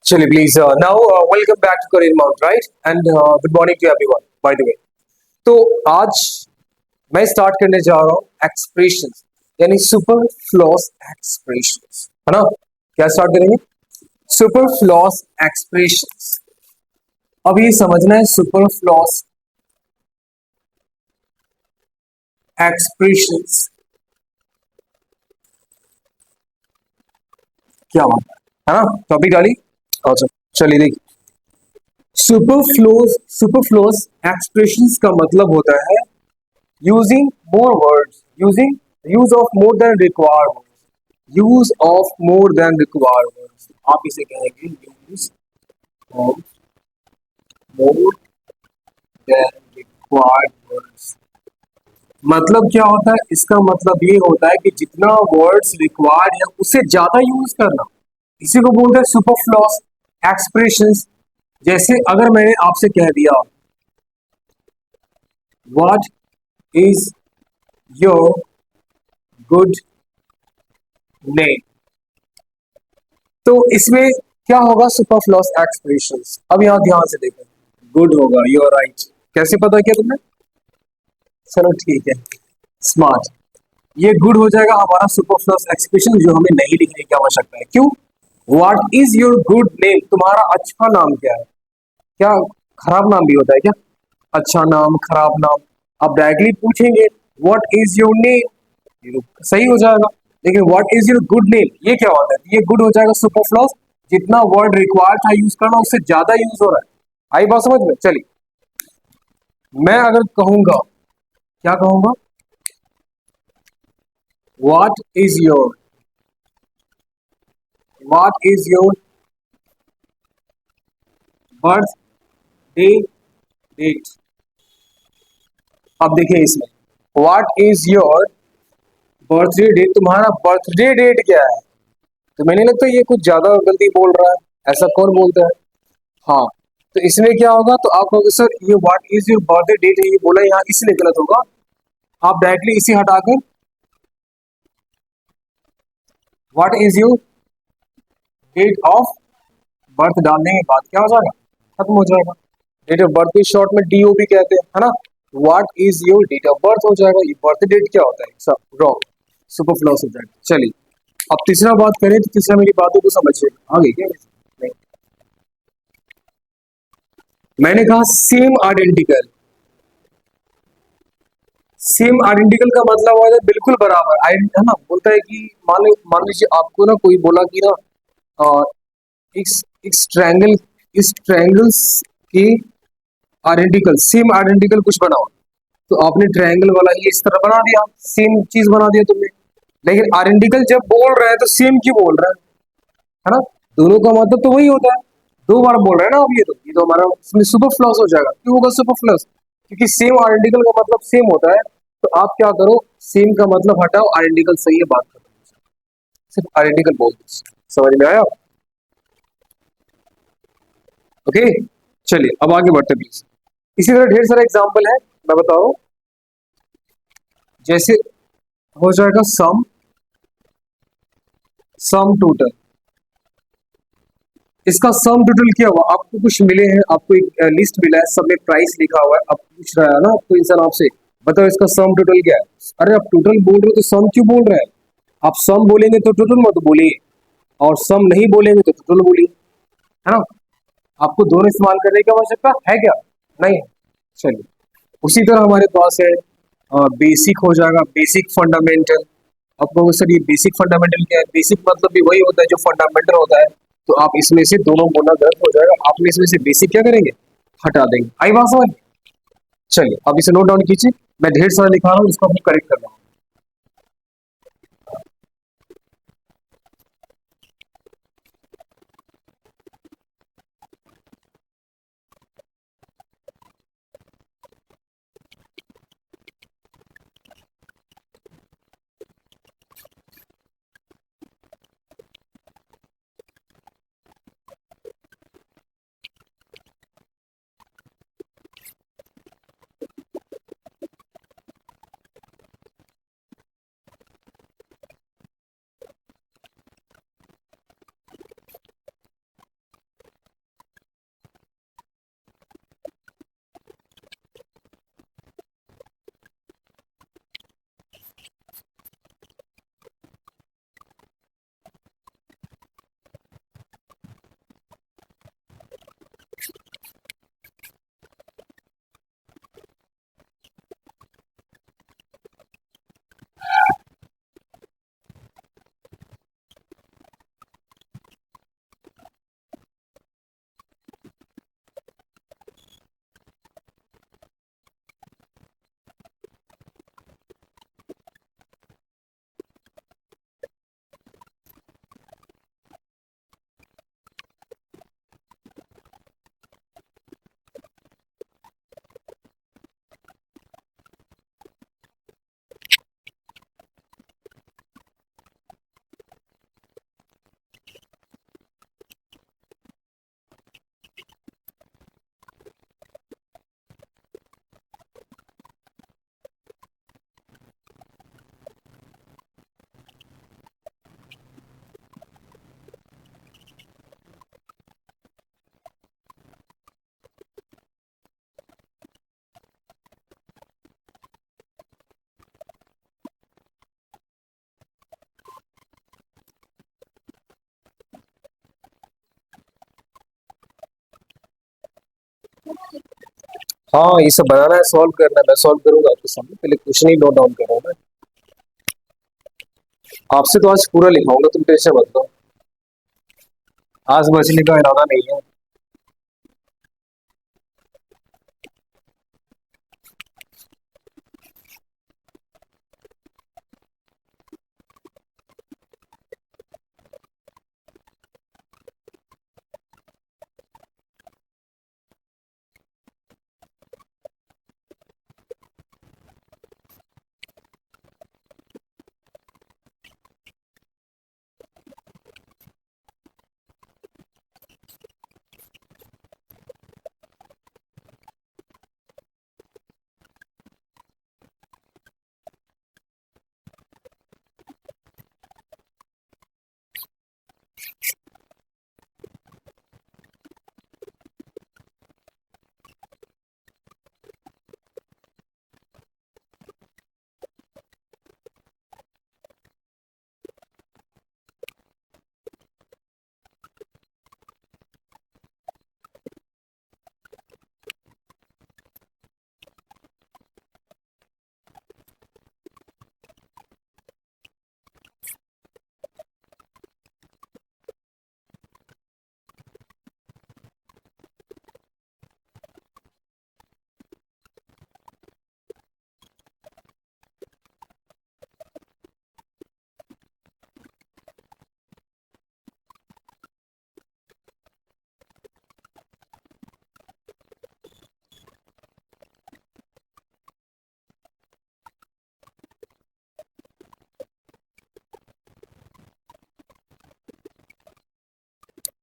चलिए please now welcome back to Career Mount right and good morning to everyone by the way. तो आज मैं start करने जा रहा हूँ एक्सप्रेशंस यानी सुपर फ्लॉस एक्सप्रेशंस, है ना। क्या स्टार्ट करेंगे? Super floss expressions. अब ये समझना है सुपर फ्लॉस एक्सप्रेशंस क्या होता है ना। टॉपिक डाली। अच्छा, चलिए देखिए। सुपर फ्लोज एक्सप्रेशंस का मतलब होता है using more words, use of more than required words, use of more than required words. आप इसे कहेंगे use of more than required words. मतलब क्या होता है? इसका मतलब ये होता है कि जितना वर्ड्स रिक्वायर्ड है उससे ज्यादा यूज करना। इसी को बोलते हैं सुपरफ्लूअस एक्सप्रेशंस। जैसे अगर मैंने आपसे कह दिया what is your good name, तो इसमें क्या होगा? Superfluous expressions. अब यहां ध्यान से देखो, गुड होगा, यू आर राइट। कैसे पता किया तुमने? चलो ठीक है, स्मार्ट। ये गुड हो जाएगा हमारा सुपरफ्लूअस एक्सप्रेशन जो हमें नहीं लिखने की आवश्यकता है। क्यों? What is your good name, तुम्हारा अच्छा नाम क्या है? क्या खराब नाम भी होता है क्या? अच्छा नाम, खराब नाम। आप डायरेक्टली पूछेंगे व्हाट इज योर नेम, सही हो जाएगा। लेकिन what is your good name ये क्या होता है? ये गुड हो जाएगा सुपरफ्लूअस। जितना वर्ड रिक्वायर्ड था यूज करना उससे ज्यादा यूज हो रहा है। आई बात समझ में? चलिए, मैं अगर कहूंगा, क्या कहूंगा? What is your, what is your birth day date. अब देखिए इसमें what is your birthday date, तुम्हारा बर्थडे डेट क्या है? तो मैंने लगता है ये कुछ ज्यादा गलती बोल रहा है, ऐसा कौन बोलता है? हाँ, तो इसमें क्या होगा? तो आप कहोगे सर ये what is your birthday date है, ये बोला यहाँ इसलिए गलत होगा। आप डायरेक्टली इसे हटाकर what is your date of birth डालने के बाद क्या हो जाएगा? खत्म हो जाएगा। डेट ऑफ बर्थ को शॉर्ट में डीओ भी कहते हैं, है ना। What is your date of birth हो जाएगा। ये बर्थ डेट क्या होता है? सब रॉन्ग, सुपरफ्लूअस हो जाएगा। चलिए, अब तीसरा बात करें तो तीसरा मेरी बातों को समझिए। आगे क्या? नहीं, मैंने कहा सेम आइडेंटिकल। सेम आइडेंटिकल का मतलब होता है बिल्कुल बराबर, है ना। बोलता है कि मान लीजिए आपको ना कोई बोला कि ना अ, इस इस ट्रायंगल, इस ट्रायंगल्स के आइडेंटिकल, सेम आइडेंटिकल कुछ बनाओ। तो आपने ट्रायंगल वाला ये इस तरह बना दिया, सेम चीज बना दिया तुमने। लेकिन आइडेंटिकल जब बोल रहा है तो सेम क्यों बोल रहा है ना। दोनों का मतलब तो वही होता है। दो बार बोल रहे हैं ना आप। ये तो हमारा इसमें सुपर फ्लॉस हो जाएगा। क्यों होगा सुपर फ्लॉस? क्योंकि सेम आइडेंटिकल का मतलब सेम होता है। तो आप क्या करो, सेम का मतलब हटाओ, आइडेंटिकल सही है, बात खत्म। सिर्फ आइडेंटिकल बोल दो। समझ में आया? ओके, चलिए अब आगे बढ़ते प्लीज। इसी तरह ढेर सारे एग्जाम्पल है, मैं बता रहा हूं। जैसे हो जाएगा सम, सम टोटल। इसका सम टोटल क्या हुआ? आपको कुछ मिले हैं, आपको एक लिस्ट मिला है, सब में प्राइस लिखा हुआ है। अब पूछ रहा है ना कोई इंसान आपसे, बताओ इसका सम टोटल क्या है? अरे आप टोटल बोल रहे हो तो सम क्यों बोल रहे हैं? आप सम बोलेंगे तो टोटल मत बोलिए, और सम नहीं बोलेंगे तो टोटल बोलिए, है ना। आपको दोनों इस्तेमाल करने की आवश्यकता है क्या? नहीं है। चलिए, उसी तरह हमारे पास है बेसिक हो जाएगा, बेसिक फंडामेंटल। अब कहोगे सर ये बेसिक फंडामेंटल क्या है? बेसिक मतलब भी वही होता है जो फंडामेंटल होता है। तो आप इसमें से दोनों बोलना गलत हो जाएगा। आप इसमें से बेसिक क्या करेंगे? हटा देंगे। आई बात समझ? चलिए अब इसे नोट डाउन कीजिए। मैं ढेर सारा लिखा रहा हूँ, इसको अपनी करेक्ट करना। हाँ, ये सब बनाना है, सॉल्व करना है, मैं सॉल्व करूंगा आपके सामने। पहले क्वेश्चन ही नोट डाउन कर रहा हूँ मैं। आपसे तो आज पूरा लिखाऊंगा, तुम टेंशन मत लो। आज बचने का इरादा नहीं है।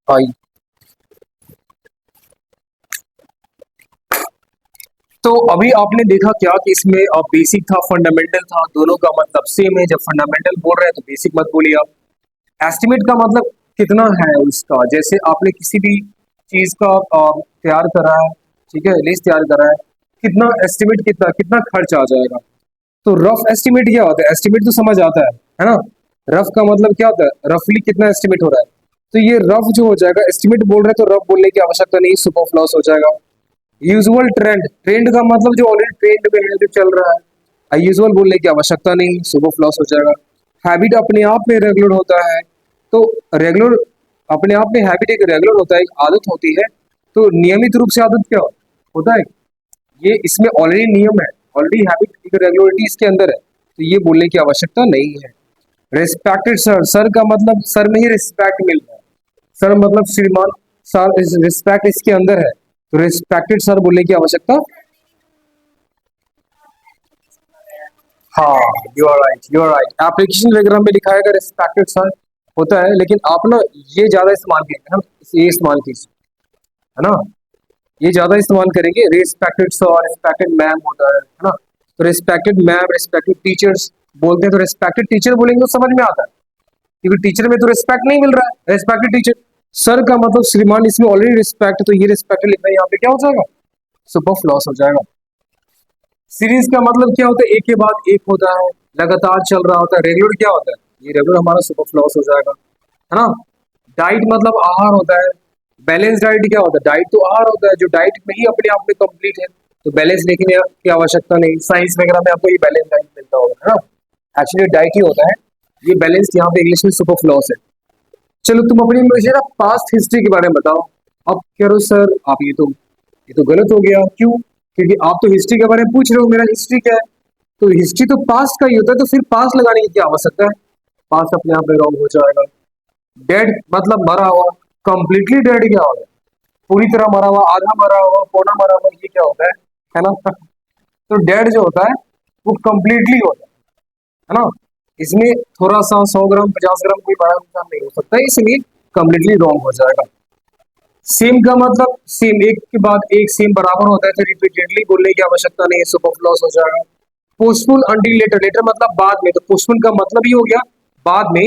आई। तो अभी आपने देखा क्या कि इसमें बेसिक था, फंडामेंटल था, दोनों का मतलब सेम है। जब फंडामेंटल बोल रहे हैं तो बेसिक मत बोलिए आप। एस्टिमेट का मतलब कितना है उसका, जैसे आपने किसी भी चीज का तैयार करा है, ठीक है, लिस्ट तैयार करा है, कितना एस्टिमेट, कितना कितना खर्च आ जाएगा। तो रफ एस्टिमेट क्या होता है, एस्टिमेट तो समझ आता है ना। रफ का मतलब क्या होता है, रफली कितना एस्टिमेट हो रहा है। तो ये रफ जो हो जाएगा, एस्टिमेट बोल रहे हैं तो रफ बोलने की आवश्यकता नहीं, सुपरफ्लूअस हो जाएगा। यूजुअल ट्रेंड, ट्रेंड का मतलब जो ऑलरेडी ट्रेंड में है, जो चल रहा है। यूजुअल बोलने की आवश्यकता नहीं, सुपरफ्लूअस हो जाएगा। हैबिट अपने आप में रेगुलर होता है। तो रेगुलर, अपने आप में हैबिट एक रेगुलर होता है, एक आदत होती है। तो नियमित रूप से आदत क्या होता है, ये इसमें ऑलरेडी नियम है, ऑलरेडी हैबिट एक रेगुलरिटी इसके अंदर है, तो ये बोलने की आवश्यकता नहीं है। रिस्पेक्टेड सर, सर का मतलब सर में ही रिस्पेक्ट मिल रहा है। सर मतलब श्रीमान, सर रिस्पेक्ट इसके अंदर है, तो रिस्पेक्टेड सर बोलने की आवश्यकता। हाँ, you are right, you are right. Application वगैरह में लिखा है रिस्पेक्टेड सर होता है, लेकिन आप ना ये ज्यादा इस्तेमाल कीजिए, हम ये इस्तेमाल कीजिए, है ना। ये ज्यादा इस्तेमाल करेंगे, रिस्पेक्टेड सर, रिस्पेक्टेड मैम होता है ना। तो रिस्पेक्टेड मैम, रिस्पेक्टेड टीचर्स बोलते हैं, तो रिस्पेक्टेड टीचर बोलेंगे तो समझ में आता है, क्योंकि टीचर में तो रिस्पेक्ट नहीं मिल रहा है, रिस्पेक्टेड टीचर। सर का मतलब श्रीमान, इसमें ऑलरेडी रिस्पेक्ट, तो ये रिस्पेक्ट लिखना यहाँ पे क्या हो जाएगा, सुपरफ्लूअस हो जाएगा। सीरीज का मतलब क्या होता है, एक के बाद एक होता है, लगातार चल रहा होता है। रेगुलर क्या होता है, ये रेगुलर हमारा सुपरफ्लूअस हो जाएगा, है ना। डाइट मतलब आहार होता है। बैलेंस डाइट क्या होता है, डाइट तो आहार होता है, जो डाइट में ही अपने आप में कंप्लीट है, तो बैलेंस लिखने की आवश्यकता नहीं। साइंस वगैरह में आपको ये बैलेंस डाइट मिलता होगा, है ना। एक्चुअली डाइट ही होता है, ये बैलेंस यहाँ पे इंग्लिश में सुपरफ्लूअस है। चलो तुम अपनी मुझे ना पास्ट हिस्ट्री के बारे में बताओ। अब कह रहे हो सर आप, ये तो गलत हो गया, क्यों, क्योंकि आप तो हिस्ट्री के बारे में पूछ रहे हो, मेरा हिस्ट्री क्या है। तो हिस्ट्री तो पास्ट का ही होता है, तो फिर पास्ट लगाने की क्या आवश्यकता है, पास्ट अपने आप में रॉन्ग हो जाएगा। डेड मतलब मरा हुआ, कंप्लीटली डेड क्या होगा, पूरी तरह मरा हुआ, आधा मरा हुआ, पौना मरा हुआ, ये क्या होता है ना। तो डेड जो होता है वो कंप्लीटली होता है ना। इसमें थोड़ा सा 100 ग्राम 50 ग्राम कोई बड़ा नुकसान नहीं हो सकता, इसलिए कंप्लीटली रॉन्ग हो जाएगा। सेम का मतलब सेम, एक के बाद एक सेम बराबर होता है, तो रिपीटेडली बोलने की आवश्यकता नहीं है, सुपरफ्लूअस हो जाएगा। पोस्टपोन अंटिल लेटर, लेटर मतलब बाद में, तो पोस्टपोन का मतलब ही हो गया बाद में,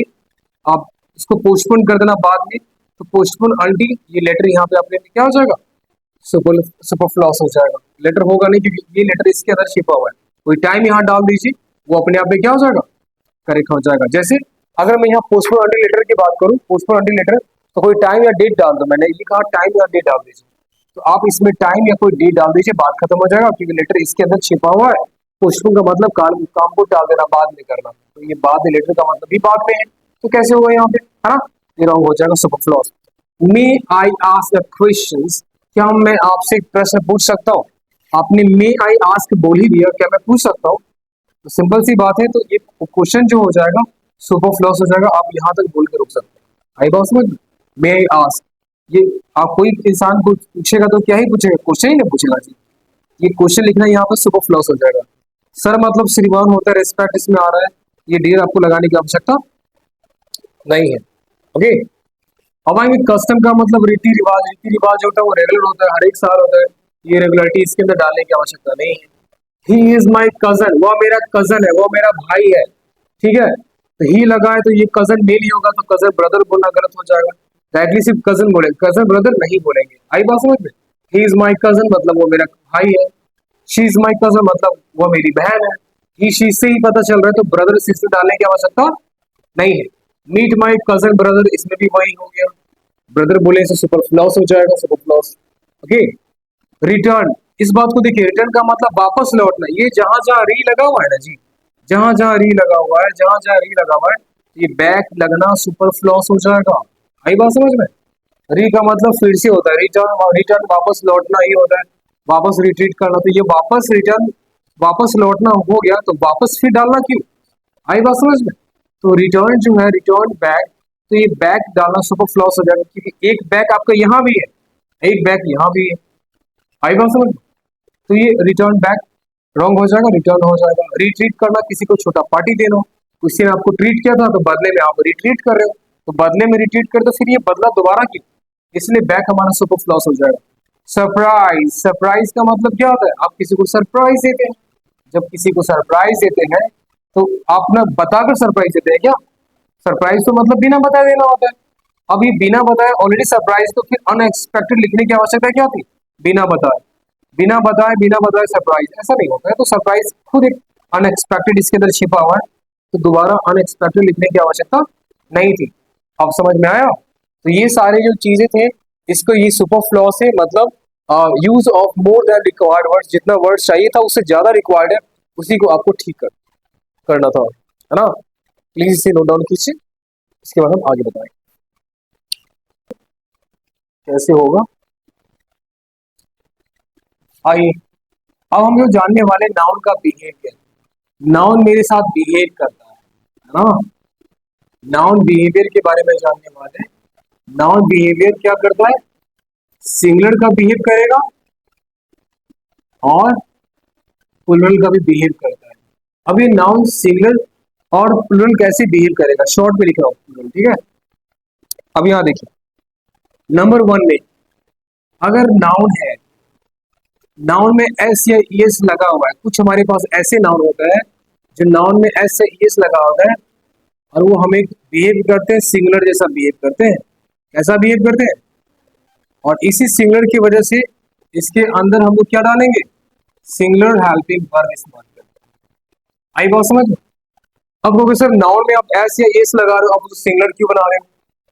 आप इसको पोस्टपोन कर देना बाद में, तो पोस्टपोन अंटिल, ये लेटर यहाँ पे अपने क्या हो जाएगा, सुपर सुपरफ्लूअस हो जाएगा। लेटर होगा नहीं, क्योंकि ये लेटर इसके अंदर छिपा हुआ है। कोई टाइम यहाँ डाल दीजिए, वो अपने आप में क्या हो जाएगा, करेक्ट हो जाएगा। जैसे अगर मैं यहाँ पोस्टपोन अंटिल लेटर की बात करूँ, पोस्टपोन अंटिल लेटर, तो कोई टाइम या डेट डाल दो, मैंने ये कहा टाइम या डेट डाल दीजिए, तो आप इसमें टाइम या कोई डेट डाल दीजिए, बात खत्म हो जाएगा, क्योंकि लेटर इसके अंदर छिपा हुआ है। पोस्टपोन का मतलब काम को टाल देना, बाद में करना, तो ये बाद में, लेटर का मतलब भी बाद में है, तो कैसे होगा यहाँ पे, है ना, ये रॉन्ग हो जाएगा superfluous. May I ask a question, क्या मैं आपसे एक प्रश्न पूछ सकता हूँ? आपने मे आई आस्क बोल ही दिया, क्या मैं पूछ सकता हूँ? तो सिंपल सी बात है, तो ये क्वेश्चन जो हो जाएगा सुपरफ्लूअस हो जाएगा, आप यहाँ तक बोल के रुक सकते हैं। आई बात समझ में? मे आई आस्क, ये आप कोई इंसान को पूछेगा तो क्या ही पूछेगा, क्वेश्चन ही नहीं पूछेगा जी, ये क्वेश्चन लिखना यहाँ पे सुपरफ्लूअस हो जाएगा। सर मतलब श्रीमान होता है, रिस्पेक्ट इसमें आ रहा है, ये डियर आपको लगाने की आवश्यकता नहीं है। ओके, अब आएंगे कस्टम का मतलब रीति रिवाज। रीति रिवाज जो होता है वो रेगुलर होता है, हर एक साल होता है, ये रेगुलरिटी इसके अंदर डालने की आवश्यकता नहीं है। ही इज माई कजन, वो मेरा कजन है, वो मेरा भाई है, ठीक है, तो ही लगा है तो ये कजन मेल ही होगा, तो कजन ब्रदर बोलना गलत हो जाएगा, डायरेक्टली सिर्फ कजन बोलेंगे, कजन ब्रदर नहीं बोलेंगे। आई बात समझ में? ही इज माई कजन मतलब वो मेरा भाई है, शी इज माई कजन मतलब वो मेरी बहन है, ही शी से ही पता चल रहा है, तो ब्रदर सिस्टर डालने की आवश्यकता नहीं है। मीट माई कजन ब्रदर, इसमें भी वही हो गया, ब्रदर बोले से सुपरफ्लूअस हो जाएगा, सुपरफ्लूअस। ओके, रिटर्न, इस बात को देखिए, रिटर्न का मतलब वापस लौटना, ये जहां जहां री लगा हुआ है ना जी, जहां जहां री लगा हुआ है, जहां जहां री लगा हुआ है, ये बैक लगना सुपरफ्लूअस हो जाएगा। आई बात समझ में? री का मतलब फिर से होता है, रिटर्न, रिटर्न वापस लौटना ही होता है, वापस रिट्रीट करना, तो ये वापस रिटर्न, वापस लौटना हो गया, तो वापस फिर डालना क्यों? आई बात समझ में? तो रिटर्न जो है, रिटर्न बैक, तो ये बैक डालना सुपरफ्लूअस हो जाएगा, क्योंकि एक बैक आपका यहाँ भी है, एक बैक यहाँ भी है। आई बात समझ में? तो ये रिटर्न बैक रॉन्ग हो जाएगा, रिटर्न हो जाएगा। रिट्रीट करना, किसी को छोटा पार्टी देना, किसी ने आपको ट्रीट किया था तो बदले में आप रिट्रीट कर रहे हो, तो बदले में रिट्रीट कर, तो फिर ये बदला दोबारा क्यों? इसलिए बैक हमारा सुपरफ्लूअस हो जाएगा। सरप्राइज, सरप्राइज का मतलब क्या होता है? आप किसी को सरप्राइज देते हैं, जब किसी को सरप्राइज देते हैं तो आप ना बताकर सरप्राइज देते हैं क्या? सरप्राइज तो मतलब बिना बताए देना होता है। अब ये बिना बताए ऑलरेडी सरप्राइज, तो फिर अनएक्सपेक्टेड लिखने की आवश्यकता क्या थी? बिना बताए, बिना बताए सरप्राइज, ऐसा नहीं होता है, तो सरप्राइज खुद एक अनएक्सपेक्टेड इसके अंदर छिपा हुआ है, तो दोबारा अनएक्सपेक्टेड लिखने की आवश्यकता नहीं थी। अब समझ में आया? तो ये सारे जो चीजें थे, इसको ये सुपरफ्लूअस है, मतलब use of more than required words, जितना वर्ड चाहिए था उससे ज्यादा रिक्वायर्ड है, उसी को आपको ठीक करना था, है ना? प्लीज इसे नोट डाउन कीजिए, इसके बाद हम आगे बताएंगे कैसे होगा। आइए, अब हम जो जानने वाले नाउन का बिहेवियर, नाउन मेरे साथ बिहेव करता है ना, नाउन बिहेवियर के बारे में जानने वाले। नाउन बिहेवियर क्या करता है? सिंगुलर का बिहेव करेगा और प्लूरल का भी बिहेव करता है। अब ये नाउन सिंगुलर और प्लूरल कैसे बिहेव करेगा, शॉर्ट में लिख रहा हूं प्लूरल, ठीक है। अब यहां देखिए, नंबर 1 में अगर नाउन है, नाउन में एस या ईएस लगा हुआ है, कुछ हमारे पास ऐसे नाउन होता है जो नाउन में एस या ईएस लगा होता है और वो हमें बिहेव करते हैं सिंगुलर जैसा बिहेव करते हैं। कैसा बिहेव करते हैं? और इसी सिंगुलर की वजह से इसके अंदर हम लोग क्या डालेंगे? सिंगुलर हेल्पिंग वर्ब इस्तेमाल करते हैं। आई बात समझ में? अब कहोगे सर नाउन में आप एस या एस लगा रहे हो, आप तो सिंगुलर क्यों बना रहे हो,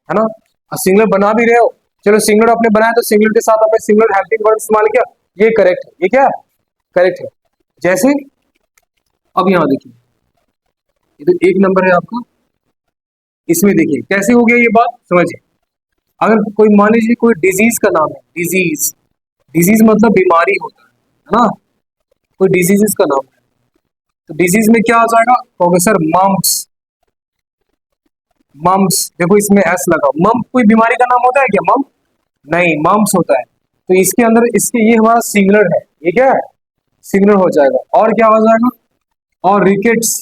है ना? सिंगुलर बना भी रहे हो, चलो सिंगुलर आपने बनाया तो सिंगुलर के साथ आपने सिंगुलर हेल्पिंग वर्ब इस्तेमाल किया, ये करेक्ट है, ये क्या है? करेक्ट है। जैसे अब यहां देखिए, ये तो 1 नंबर है आपका, इसमें देखिए कैसे हो गया ये बात, समझिए। अगर कोई मान लीजिए कोई डिजीज का नाम है, डिजीज, डिजीज मतलब बीमारी होता है ना, कोई डिजीज का नाम है, तो डिजीज में क्या आ जाएगा? कहोगे सर मम्स, मम्स, देखो इसमें एस लगा, मम कोई बीमारी का नाम होता है क्या? मम नहीं, मम्स होता है, तो इसके अंदर इसके ये हमारा सिंगुलर है, ये क्या है? सिंगुलर हो जाएगा। और क्या हो जाएगा? और रिकेट्स,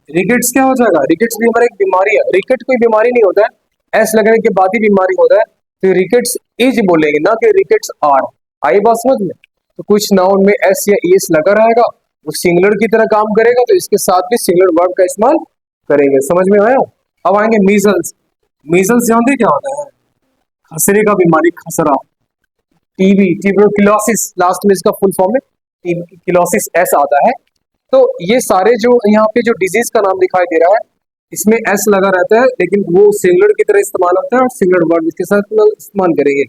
रिकेट्स क्या हो जाएगा? रिकेट्स भी हमारा एक बीमारी है, रिकेट कोई बीमारी नहीं होता है, एस लगने के बाद ही बीमारी होता है, तो रिकेट्स इज बोलेंगे ना कि रिकेट्स आर। आई बात समझ में? तो कुछ नाउन में एस या ईएस लगा रहेगा, वो सिंगुलर की तरह काम करेगा, तो इसके साथ भी सिंगुलर वर्ब का इस्तेमाल करेंगे। समझ में आया? अब आएंगे मीजल्स। मीजल्स जानते क्या होता है? खसरे का बीमारी, खसरा, टीबी, ट्यूबरकुलोसिस, लास्ट में इसका फुल फॉर्म है ट्यूबरकुलोसिस, एस आता है। तो ये सारे जो यहाँ पे जो डिजीज का नाम दिखाई दे रहा है, इसमें एस लगा रहता है, लेकिन वो सिंगुलर की तरह इस्तेमाल होता है और सिंगुलर वर्ब इसके साथ इस्तेमाल करेंगे।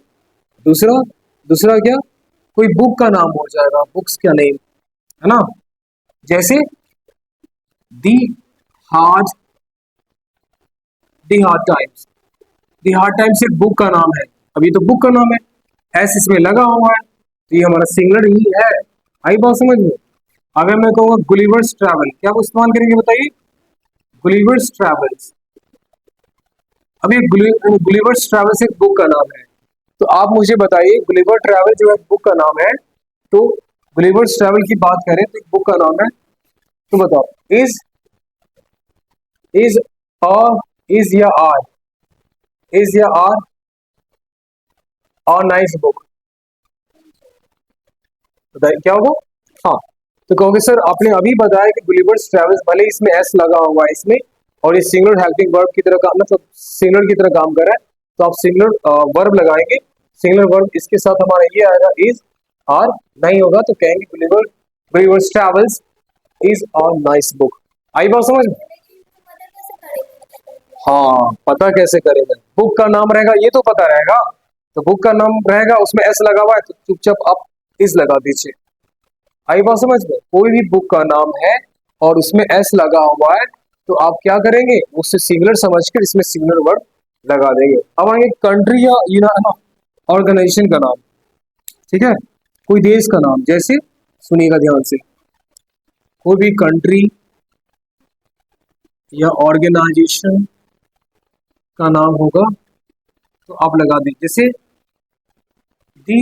दूसरा दूसरा क्या, कोई बुक का नाम हो जाएगा, बुक्स का नेम, है ना। जैसे दी हार्ड दी हार्ड टाइम्स, दी हार्ड टाइम्स एक बुक का नाम है, अभी तो बुक का नाम है, एस इसमें लगा हुआ है, तो ये हमारा सिंगुलर ही है। आई बात समझ में। अगर मैं कहूँगा गुलिवर्स ट्रैवल, क्या वो इस्तेमाल करेंगे बताइए, गुलिवर्स ट्रैवल्स। अब ये गुलिवर्स ट्रैवल्स एक बुक का नाम है, तो आप मुझे बताइए गुलिवर ट्रैवल जो है बुक का नाम है, तो गुलिवर्स ट्रैवल की बात करें तो एक बुक का नाम है, तो बताओ इज अ इज या आर, इज या आर नाइस बुक, बताइए क्या होगा। हाँ, तो कहोगे सर आपने अभी बताया कि गुलिवर्स ट्रैवल्स, भले इसमें एस लगा हुआ है इसमें, और ये सिंगुलर हेल्पिंग वर्ब की तरह काम, मतलब सिंगुलर की तरह काम कर रहा है, तो आप सिंगुलर वर्ब लगाएंगे, सिंगुलर वर्ब इसके साथ हमारा ये आएगा इज, आर नहीं होगा तो कहेंगे Gulliver Gulliver's travels is a nice book. आई बात समझ में। हाँ, पता कैसे करेगा, बुक का नाम रहेगा ये तो पता रहेगा, तो बुक का नाम रहेगा उसमें एस लगा हुआ है तो चुपचाप आप इज लगा दीजिए। आई बात समझ में, कोई भी बुक का नाम है और उसमें एस लगा हुआ है तो आप क्या करेंगे, उससे सिमिलर समझकर इसमें सिमिलर वर्ड लगा देंगे। अब आएंगे कंट्री या ऑर्गेनाइजेशन का नाम, ठीक है, कोई देश का नाम, जैसे सुनिएगा ध्यान से, कोई भी कंट्री या ऑर्गेनाइजेशन का नाम होगा तो आप लगा दीजिए, जैसे दी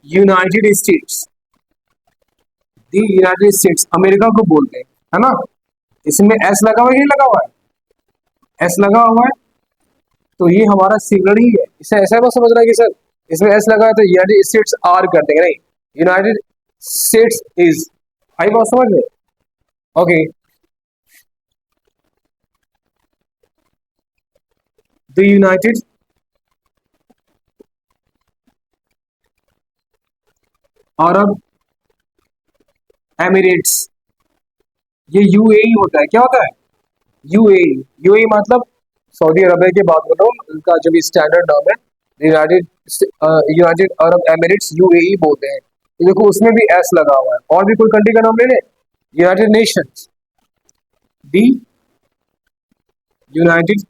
यूनाइटेड स्टेट्स, दी यूनाइटेड स्टेट्स अमेरिका को बोलते हैं, है ना, इसमें एस लगा हुआ है, ये लगा हुआ है, एस लगा हुआ है, तो ये हमारा सिंगुलर ही है, इसे ऐसा बस समझना है कि सर इसमें एस लगा है तो यूनाइटेड स्टेट्स आर कर देंगे, नहीं, यूनाइटेड स्टेट्स इज। आई बात समझ में। Okay, the United Arab Emirates, ये यूएई होता है, क्या होता है, यूएई, यूएई मतलब सऊदी अरबिया की बात कर रहा हूँ, उनका जो भी स्टैंडर्ड नाम है United United Arab Emirates, UAE बोलते हैं, तो देखो उसमें भी एस लगा हुआ है। और भी कोई कंट्री का नाम ले लें, यूनाइटेड नेशंस, दी यूनाइटेड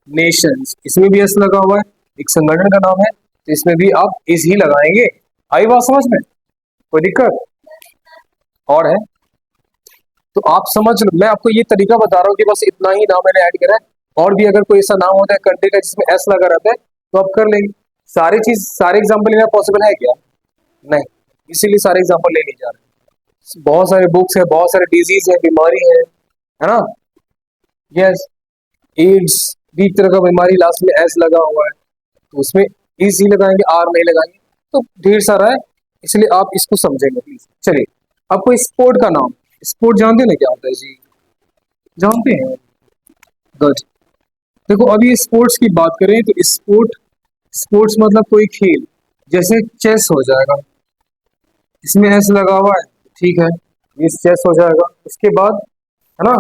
नेशंस, इसमें भी एस लगा हुआ है, एक संगठन का नाम है, तो इसमें भी आप इस ही लगाएंगे। आई बात समझ में, कोई दिक्कत और है तो आप समझ लो, मैं आपको ये तरीका बता रहा हूँ कि बस इतना ही नाम मैंने ऐड करा है, और भी अगर कोई ऐसा नाम होता है कंट्री का जिसमें एस लगा रहता है तो आप कर लेंगे। सारी चीज सारे एग्जाम्पल लेना पॉसिबल है क्या, नहीं, इसीलिए सारे एग्जाम्पल ले नहीं जा रहे, बहुत सारे बुक्स है, बहुत सारे डिजीज है, बीमारी है ना। यस, एड्स भी एक तरह का बीमारी, लास्ट में एस लगा हुआ है तो उसमें इज ही लगाएंगे, आर नहीं लगाएंगे, तो ढेर सारा है, इसलिए आप इसको समझेंगे प्लीज। चलिए, अब कोई स्पोर्ट का नाम, स्पोर्ट जानते हैं ना क्या होता है जी, जानते हैं, गुड। देखो अभी स्पोर्ट्स की बात करें तो स्पोर्ट्स मतलब कोई खेल, जैसे चेस हो जाएगा, इसमें एस लगा हुआ है, ठीक है, ये चेस हो जाएगा। उसके बाद है ना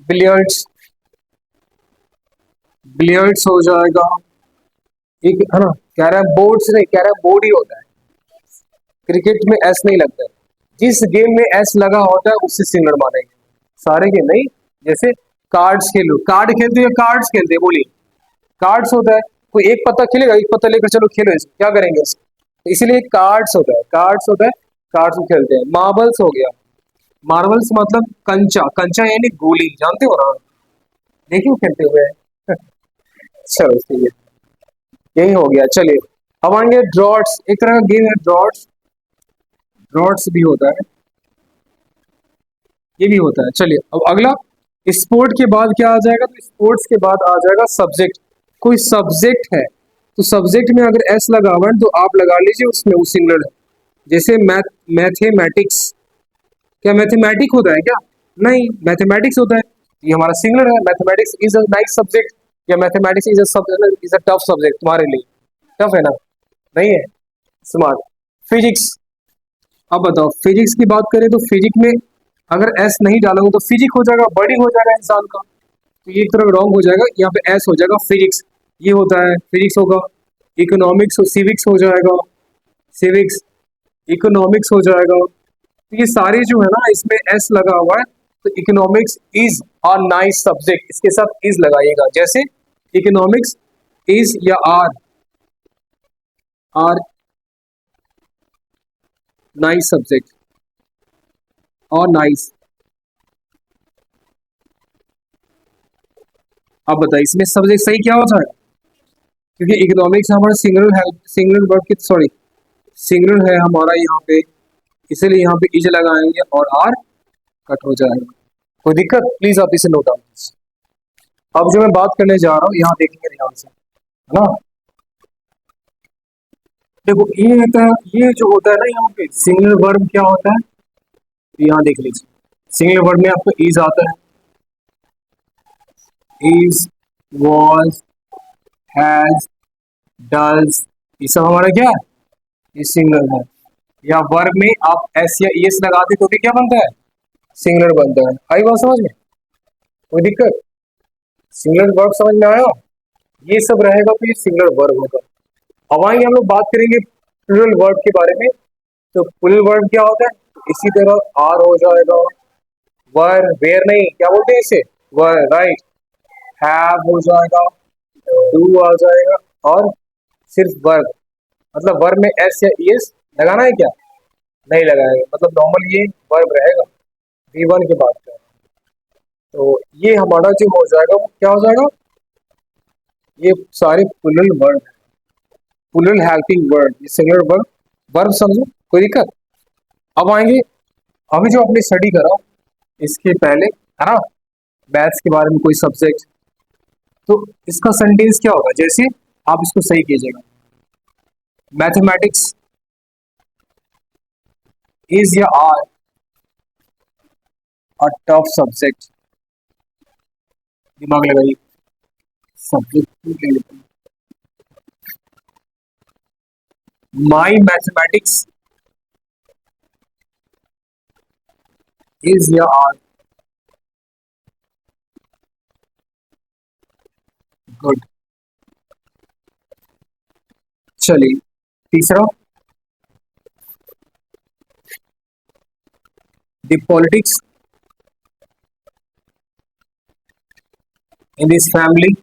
बिलियर्ड्स, बिलियर्ड्स हो जाएगा, एक है ना कैरम बोर्ड्स, नहीं कैरम बोर्ड ही होता है, क्रिकेट में एस नहीं लगता है, जिस गेम में एस लगा होता है उससे सिंगलर मानेंगे, सारे गेम नहीं। जैसे कार्ड्स खेलो, कार्ड खेलते हो, कार्ड्स खेलते हैं, बोलिए, कार्ड्स होता है, कोई एक पत्ता खेलेगा, एक पत्ता लेकर चलो खेलो, इसको क्या करेंगे उसको, तो इसीलिए कार्ड्स होता है, कार्ड्स होता है, कार्ड्स को खेलते हैं। मार्बल्स हो गया, मार्बल्स मतलब कंचा, कंचा यानी गोली, जानते हो ना, देखिए खेलते हुए चलो ठीक है, यही हो गया। चलिए अब आएंगे ड्रॉट्स, एक तरह का गेम है ड्रॉट्स, ड्रॉट्स भी होता है, ये भी होता है। चलिए अब अगला, स्पोर्ट के बाद क्या आ जाएगा, तो स्पोर्ट्स के बाद आ जाएगा सब्जेक्ट, कोई सब्जेक्ट है तो सब्जेक्ट में अगर एस लगा हुआ है तो आप लगा लीजिए उसमें वो सिंगुलर है, जैसे मैथमेटिक्स, क्या मैथमेटिक होता है क्या, नहीं, मैथमेटिक्स होता है, ये हमारा सिंगुलर है, mathematics is a nice subject, या mathematics is a tough subject, तुम्हारे लिए टफ है ना, नहीं है, स्मार्ट। फिजिक्स, अब बताओ फिजिक्स की बात करें तो फिजिक्स में अगर एस नहीं डालोगे तो फिजिक हो जाएगा, बॉडी हो जाएगा इंसान का, तो ये एक तरफ रॉन्ग हो जाएगा, यहाँ पे एस हो जाएगा फिजिक्स, ये होता है फिजिक्स होगा। इकोनॉमिक्स सिविक्स हो जाएगा, सिविक्स, इकोनॉमिक्स हो जाएगा। तो ये सारे जो है ना इसमें एस लगा हुआ है, तो economics is a nice subject, इसके साथ इज लगाइएगा। जैसे इकोनॉमिक्स इज या आर, आर नाइस सब्जेक्ट और नाइस। अब बताइए इसमें सब्जेक्ट सही क्या होता है, क्योंकि इकोनॉमिक्स हमारा सिंगल है, सिंगल वर्ड की सॉरी सिंगल है हमारा यहाँ पे, इसीलिए यहाँ पे इज लगाएंगे और आर कट हो जाएगा। कोई दिक्कत? प्लीज आप इसे नोट डाउन कीजिए। अब जो मैं बात करने जा रहा हूँ यहाँ देखेंगे ध्यान से, है ना। देखो ये होता है, ये जो होता है ना यहाँ पे सिंगल वर्ब क्या होता है, तो यहाँ देख लीजिए सिंगल वर्ब में आपको इज आता है, इज, वॉज, हैज, डज, ये सब हमारा क्या है, ये सिंगल है। या वर्ब में आप एस या एस लगाते तो भी क्या बनता है, सिंगुलर बनता है। आई बात समझ में? कोई दिक्कत? सिंगुलर वर्ब समझ में आया? ये सब रहेगा तो ये सिंगुलर वर्ब होगा। अब आएंगे हम लोग बात करेंगे प्लूरल वर्ब के बारे में। तो प्लूरल वर्ब क्या होता है, इसी तरह आर हो जाएगा, वर, वेयर नहीं, क्या बोलते हैं इसे, वर, राइट, हैव हो जाएगा, डू आ जाएगा, और सिर्फ वर्ब, मतलब वर्ब में एस या एस लगाना है क्या, नहीं लगाएगा, मतलब नॉर्मल ये वर्ब रहेगा। V1 की बात करें तो ये हमारा जो हो जाएगा वो क्या हो जाएगा, ये सारे plural verb, plural helping word, ये सिंगुलर वर्ब, वर्ब समझो, कोई दिक्कत? अब आएंगे अभी जो आपने स्टडी करा इसके पहले, है ना, मैथ्स के बारे में कोई सब्जेक्ट, तो इसका सेंटेंस क्या होगा, जैसे आप इसको सही कीजिएगा। मैथमेटिक्स इज या आर अ टफ सब्जेक्ट, दिमाग लगाइए, सब्जेक्ट ले लेते हैं। माई मैथमेटिक्स इज या आर गुड। चलिए तीसरा, the politics in this family,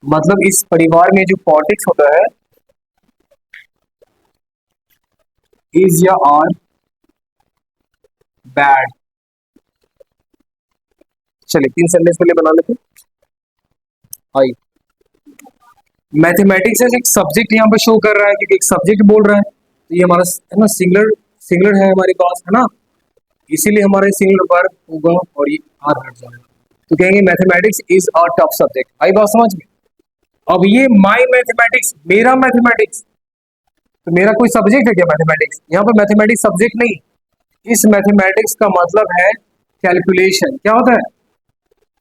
मतलब इस परिवार में जो पॉलिटिक्स होता है इज या आर बैड। चलिए 3 सेंटेंस पहले बना लेते हैं। आई मैथमेटिक्स एक सब्जेक्ट यहाँ पे शो कर रहा है, क्योंकि एक सब्जेक्ट बोल रहा है, तो ये हमारा है ना सिंगुलर, सिंगुलर है हमारे पास, है ना, इसीलिए हमारे सिंगुलर वर्ब होगा और ये आर हट जाएगा, तो कहेंगे mathematics is a tough subject. आई बात समझ में? अब ये माई मैथमेटिक्स, मेरा मैथमेटिक्स, तो मेरा कोई सब्जेक्ट है क्या मैथमेटिक्स, यहाँ पर मैथमेटिक्स सब्जेक्ट नहीं, इस मैथमेटिक्स का मतलब है कैलकुलेशन। क्या होता है,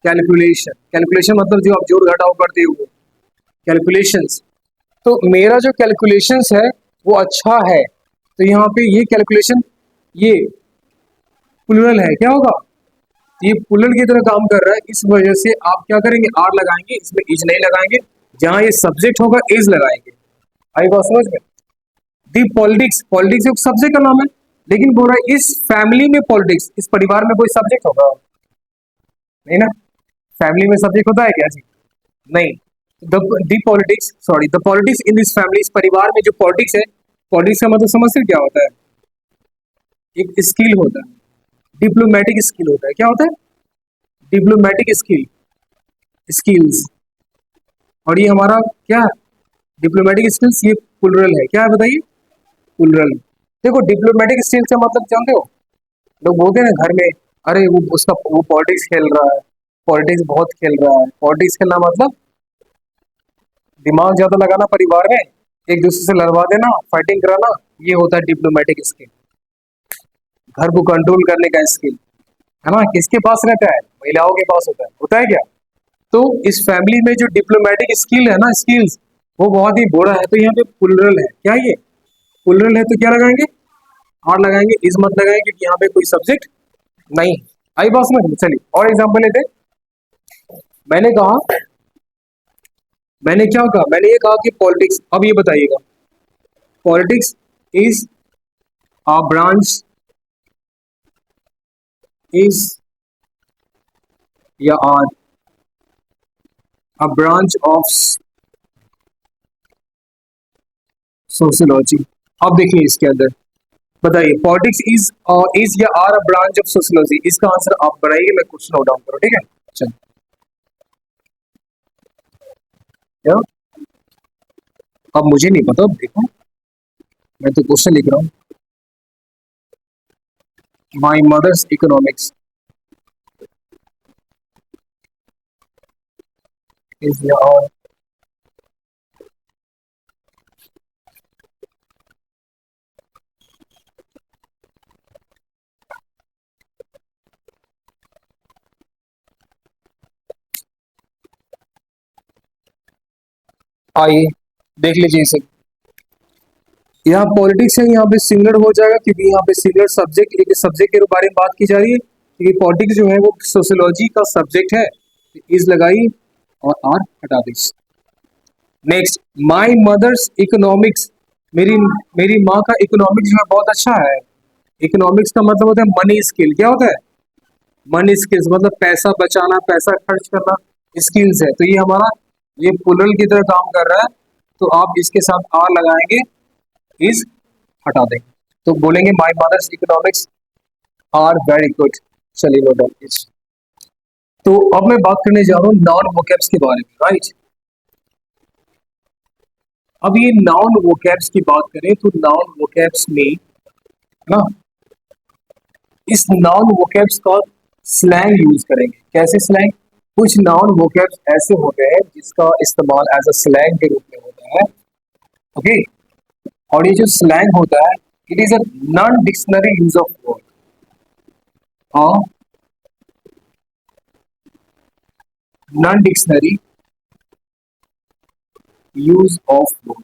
कैलकुलेशन, कैलकुलेशन मतलब जो आप जोड़ घटाव करते हो, कैलकुलेशंस। तो मेरा जो कैलकुलेशंस है वो अच्छा है, तो यहाँ पे ये कैलकुलेशन ये प्लूरल है, क्या होगा, ये प्लूरल की तरह काम कर रहा है, इस वजह से आप क्या करेंगे, आर लगाएंगे, इसमें इज नहीं लगाएंगे, जहां ये सब्जेक्ट होगा इज लगाएंगे। आई बात समझ में? दी पॉलिटिक्स, पॉलिटिक्स एक सब्जेक्ट का नाम है, लेकिन बोल रहा है इस फैमिली में पॉलिटिक्स, इस परिवार में कोई सब्जेक्ट होगा नहीं ना, फैमिली में सब्जेक्ट होता है क्या जी, नहीं। The politics, sorry, the politics in this family, इस परिवार में जो पॉलिटिक्स है, पॉलिटिक्स का मतलब समझते क्या होता है, एक स्किल होता है, डिप्लोमेटिक स्किल होता है। क्या होता है, डिप्लोमेटिक स्किल, स्किल्स, और ये हमारा क्या है, डिप्लोमेटिक स्किल्स, ये प्लूरल है, क्या है बताइए, प्लूरल। देखो डिप्लोमेटिक स्किल्स का मतलब जानते हो, लोग बोलते हैं ना घर में, अरे वो उसका वो पॉलिटिक्स खेल रहा है, पॉलिटिक्स बहुत खेल रहा है, पॉलिटिक्स खेलना मतलब दिमाग ज्यादा लगाना परिवार में, एक दूसरे से लड़वा देना, फाइटिंग कराना, ये होता है डिप्लोमेटिक स्किल, घर को कंट्रोल करने का स्किल, है ना, किसके पास रहता है, महिलाओं के पास होता है क्या। तो इस फैमिली में जो डिप्लोमेटिक स्किल है ना, स्किल्स, वो बहुत ही बड़ा है, तो यहाँ पे प्लूरल है, क्या ये प्लूरल है, तो क्या लगाएंगे, आर लगाएंगे, इज मत लगाएंगे, क्योंकि यहाँ पे कोई सब्जेक्ट नहीं। आई बात समझ में? चलिए और एग्जांपल लेते हैं। मैंने कहा मैंने क्या कहा, मैंने ये कहा कि पॉलिटिक्स, अब ये बताइएगा, politics is a branch, is या are a branch of sociology. अब देखिए इसके अंदर, बताइए पॉलिटिक्स इज या are a branch of sociology, इसका आंसर आप बनाइए, मैं क्वेश्चन नोट डाउन करो, ठीक है। चलो, क्या, अब मुझे नहीं पता, देखो मैं तो क्वेश्चन लिख रहा हूँ। माई मदर्स इकोनॉमिक्स इज या आर, आइए देख लीजिए इसे। यहाँ पॉलिटिक्स है, यहाँ पे सिंगुलर हो जाएगा क्योंकि यहाँ पे सिंगुलर सब्जेक्ट, एक सब्जेक्ट के बारे में बात की जा रही है, क्योंकि पॉलिटिक्स जो है वो सोशियोलॉजी का सब्जेक्ट है। इज लगाई और आर हटा दी। नेक्स्ट, माई मदर्स इकोनॉमिक्स, मेरी मेरी माँ का इकोनॉमिक्स जो है बहुत अच्छा है। इकोनॉमिक्स का मतलब होता है मनी स्किल, क्या होता है, मनी स्किल्स मतलब पैसा बचाना, पैसा खर्च करना, स्किल्स है। तो ये हमारा, ये प्लूरल की तरह काम कर रहा है, तो आप इसके साथ आर लगाएंगे, इज हटा देंगे, तो बोलेंगे my mothers economics are very good. चलिए नो डाउट। तो अब मैं बात करने जा रहा हूँ नॉन वोकैब्स के बारे में, राइट। अब ये नॉन वोकैब्स की बात करें तो नॉन वोकैब्स में ना, इस नॉन वोकैब्स का स्लैंग यूज करेंगे। कैसे स्लैंग, कुछ नॉन वोकैब्स ऐसे होते हैं जिसका इस्तेमाल एज अ स्लैंग के रूप में होता है, ओके। और ये जो स्लैंग होता है, it is a non dictionary use of word, non dictionary use of word.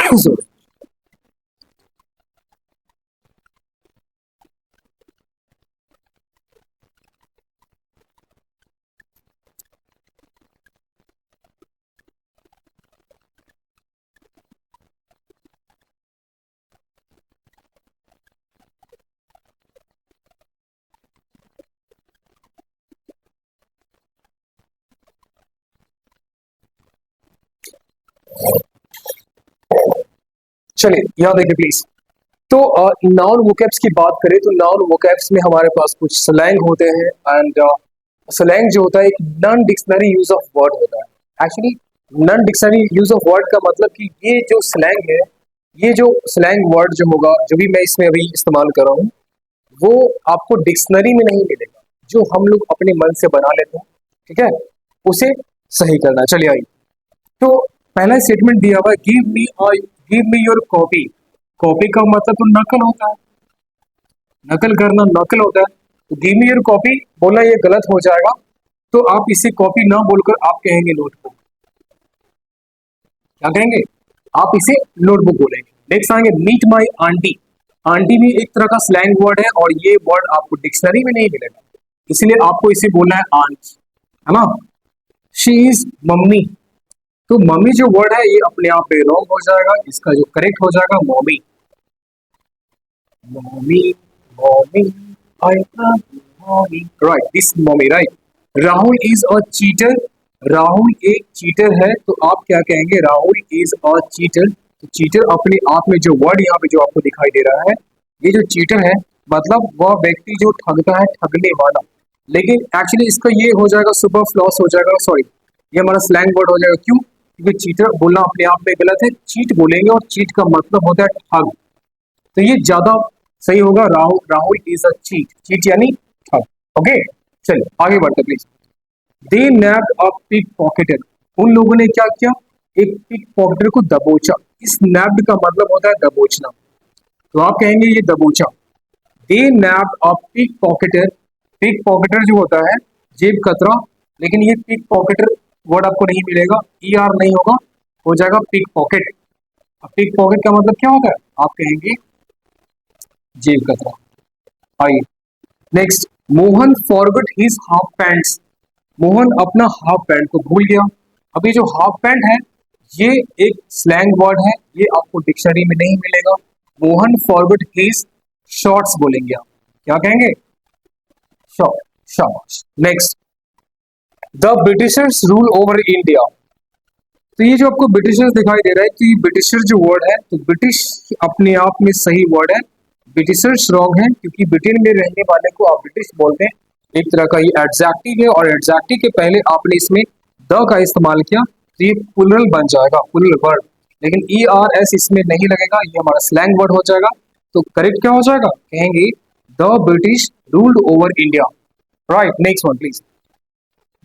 चलो, चलिए यहाँ देखिए प्लीज। तो नाउन वोकैब्स की बात करें तो नाउन वोकैब्स में हमारे पास कुछ स्लैंग होते हैं, एंड स्लैंग जो होता है एक non dictionary use of word होता है। Actually non dictionary use of word का मतलब कि ये जो स्लैंग है, ये जो स्लैंग वर्ड जो होगा, जो भी मैं इसमें अभी इस्तेमाल कर रहा हूँ, वो आपको डिक्शनरी में नहीं मिलेगा। जो हम लोग अपने मन से बना लेते हैं, ठीक है, उसे सही करना। चलिए आइए। तो पहला स्टेटमेंट दिया हुआ है, give me your copy. Copy का मतलब तो नकल होता है, नकल करना नकल होता है। तो गिव मी योर कॉपी बोला ये गलत हो जाएगा, तो आप इसे कॉपी ना बोलकर आप कहेंगे नोटबुक। क्या कहेंगे? आप इसे नोटबुक बोलेंगे। नेक्स्ट आएंगे मीट माई आंटी। आंटी भी एक तरह का स्लैंग वर्ड है और ये वर्ड आपको डिक्शनरी में नहीं मिलेगा, इसलिए आपको इसे बोलना है आंट, है ना। She is mummy. तो मम्मी जो वर्ड है ये अपने आप पे रॉन्ग हो जाएगा, इसका जो करेक्ट हो जाएगा mommy. Mommy, mommy, I love mommy, right, this mommy, right. Rahul is a cheater. Rahul एक चीटर है, तो आप क्या कहेंगे? Rahul is a cheater. तो चीटर अपने आप में जो वर्ड यहाँ पे जो आपको दिखाई दे रहा है, ये जो चीटर है मतलब वह व्यक्ति जो ठगता है, ठगने वाला। लेकिन एक्चुअली इसका ये हो जाएगा सुपरफ्लॉस हो जाएगा, सॉरी, ये हमारा स्लैंग वर्ड हो जाएगा। क्यों? क्योंकि चीटर बोलना अपने आप में गलत है, चीट बोलेंगे और चीट का मतलब होता है ठग। तो ये ज्यादा सही होगा, Rahul, Rahul is a cheat. Cheat यानी ठग। ओके, चलिए आगे बढ़ते प्लीज। They नैप्ड a pick पॉकेटर। उन लोगों ने क्या किया? एक पिक पॉकेटर को दबोचा। इस नैप्ड का मतलब होता है दबोचना, तो आप कहेंगे ये दबोचा। दे नैप्ड अ पिक पॉकेटर। पिक पॉकेटर जो होता है जेब कतरा, लेकिन ये पिक पॉकेटर वर्ड आपको नहीं मिलेगा, ई आर नहीं होगा, हो जाएगा पिक पॉकेट। अब पिक पॉकेट का मतलब क्या होता है? आप कहेंगे जेब कतरा। आइए next, Mohan forgot his half pants. Mohan अपना हाफ पैंट को भूल गया। अब ये जो हाफ पैंट है ये एक स्लैंग वर्ड है, ये आपको डिक्शनरी में नहीं मिलेगा। मोहन फॉरगॉट हिज शॉर्ट्स बोलेंगे आप। क्या कहेंगे? शॉर्ट, शाबाश। Next, the Britishers rule over India. तो ये जो आपको ब्रिटिशर्स दिखाई दे रहा है, तो ये ब्रिटिशर जो वर्ड है, तो ब्रिटिश अपने आप में सही वर्ड है, ब्रिटिशर्स रॉन्ग है, क्योंकि ब्रिटेन में रहने वाले को आप ब्रिटिश बोलते हैं। एक तरह का ये एडजेक्टिव है और एडजेक्टिव के पहले आपने इसमें द का इस्तेमाल किया, तो ये प्लुरल बन जाएगा, प्लुरल वर्ड। लेकिन ई आर एस इसमें नहीं लगेगा, ये हमारा स्लैंग वर्ड हो जाएगा। तो करेक्ट क्या हो जाएगा? कहेंगे the British ruled over India. Right, next one please.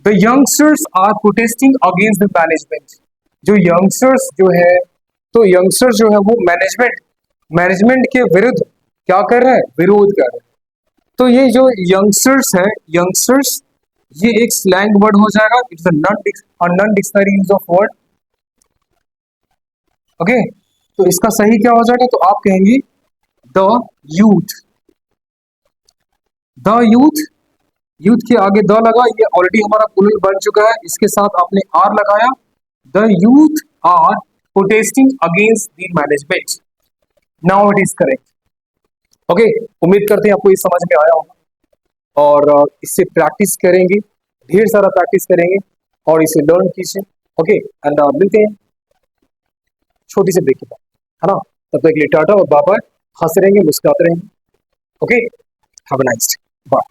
The youngsters are protesting against the management. जो यंगस्टर्स जो है, तो यंगस्टर्स जो है वो मैनेजमेंट मैनेजमेंट के विरुद्ध क्या कर रहे हैं? विरोध कर रहे हैं। तो ये जो यंगस्टर्स है, यंगस्टर्स, ये एक स्लैंग वर्ड हो जाएगा, it's a non dictionary use of word. Okay, तो इसका सही क्या हो जाएगा? तो आप कहेंगे the youth. The youth, youth के आगे द लगा, ये ऑलरेडी हमारा प्लूरल बन चुका है, इसके साथ आपने आर लगाया। The youth are protesting against the management. Now it is correct. Okay, उम्मीद करते हैं आपको ये समझ में आया होगा और इससे प्रैक्टिस करेंगे, ढेर सारा प्रैक्टिस करेंगे और इसे लर्न कीजिए। ओके, एंड मिलते हैं छोटी सी ब्रेक के बाद, है ना। तब तक के लिए टाटा और बाय बाय। हंसते रहेंगे, मुस्कुराते रहेंगे। Okay, have a nice day, bye.